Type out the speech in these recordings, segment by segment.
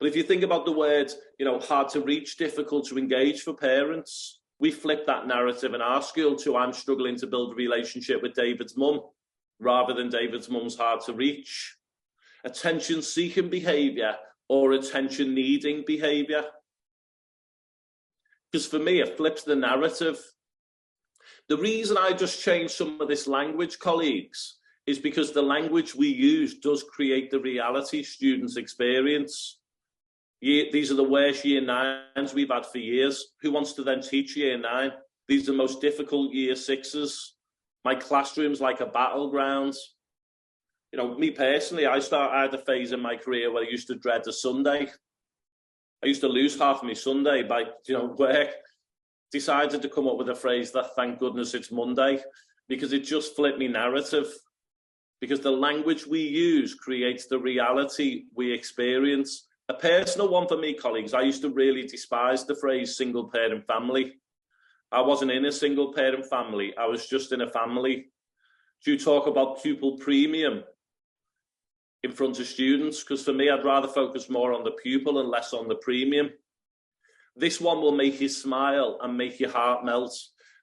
But if you think about the word, hard to reach, difficult to engage for parents, we flip that narrative in our school to I'm struggling to build a relationship with David's mum, rather than David's mum's hard to reach. Attention-seeking behaviour or attention-needing behaviour. Because for me, it flips the narrative. The reason I just changed some of this language, colleagues, is because the language we use does create the reality students experience. These are the worst year nines we've had for years. Who wants to then teach year nine? These are the most difficult year sixes. My classroom's like a battleground. Me personally, I had a phase in my career where I used to dread the Sunday. I used to lose half of my Sunday by, work. Decided to come up with a phrase that, thank goodness it's Monday, because it just flipped me narrative. Because the language we use creates the reality we experience. A personal one for me, colleagues, I used to really despise the phrase single parent family. I wasn't in a single parent family. I was just in a family. Do you talk about pupil premium in front of students? Because for me, I'd rather focus more on the pupil and less on the premium. This one will make you smile and make your heart melt.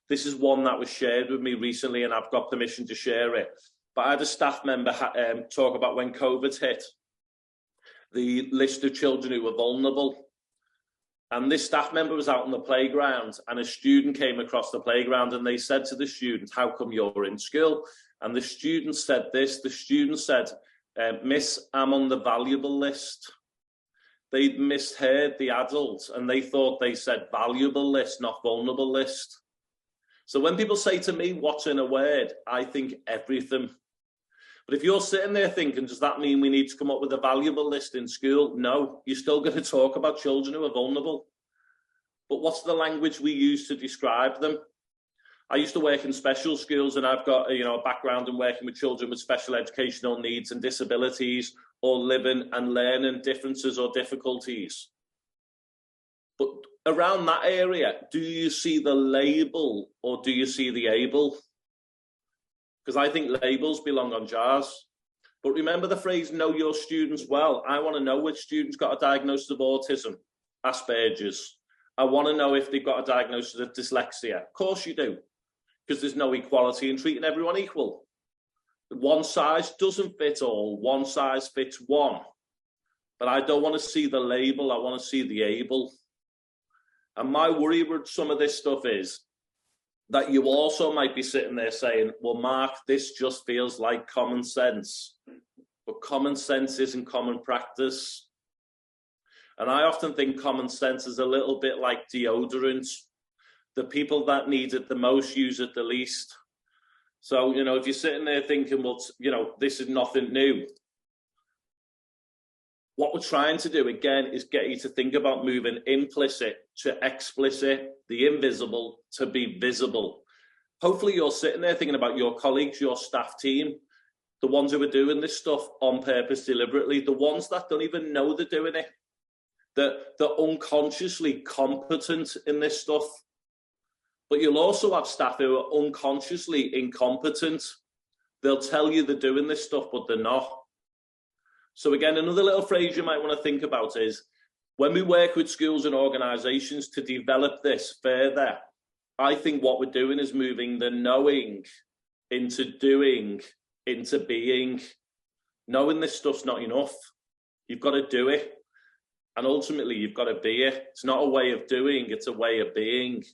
This is one that was shared with me recently, and I've got permission to share it. But I had a staff member talk about when COVID hit, the list of children who were vulnerable. And this staff member was out on the playground, and a student came across the playground, and they said to the student, how come you're in school? And the student said this, the student said, Miss, I'm on the valuable list. They'd misheard the adults, and they thought they said valuable list, not vulnerable list. So when people say to me, what's in a word? I think everything. But if you're sitting there thinking, does that mean we need to come up with a valuable list in school? No, you're still going to talk about children who are vulnerable. But what's the language we use to describe them? I used to work in special schools, and I've got a background in working with children with special educational needs and disabilities, or living and learning differences or difficulties. But around that area, do you see the label or do you see the able? Because I think labels belong on jars. But remember the phrase, know your students well. I want to know which student's got a diagnosis of autism, Asperger's. I want to know if they've got a diagnosis of dyslexia. Of course you do, because there's no equality in treating everyone equal. One size doesn't fit all, one size fits one. But I don't want to see the label, I want to see the able. And my worry with some of this stuff is that you also might be sitting there saying, well, Mark, this just feels like common sense. But common sense isn't common practice. And I often think common sense is a little bit like deodorant. The people that need it the most use it the least. So, if you're sitting there thinking, well, this is nothing new. What we're trying to do, again, is get you to think about moving implicit to explicit, the invisible to be visible. Hopefully you're sitting there thinking about your colleagues, your staff team, the ones who are doing this stuff on purpose, deliberately, the ones that don't even know they're doing it, that they're unconsciously competent in this stuff. But you'll also have staff who are unconsciously incompetent. They'll tell you they're doing this stuff, but they're not. So again, another little phrase you might want to think about is, when we work with schools and organisations to develop this further, I think what we're doing is moving the knowing into doing, into being. Knowing this stuff's not enough. You've got to do it. And ultimately, you've got to be it. It's not a way of doing, it's a way of being.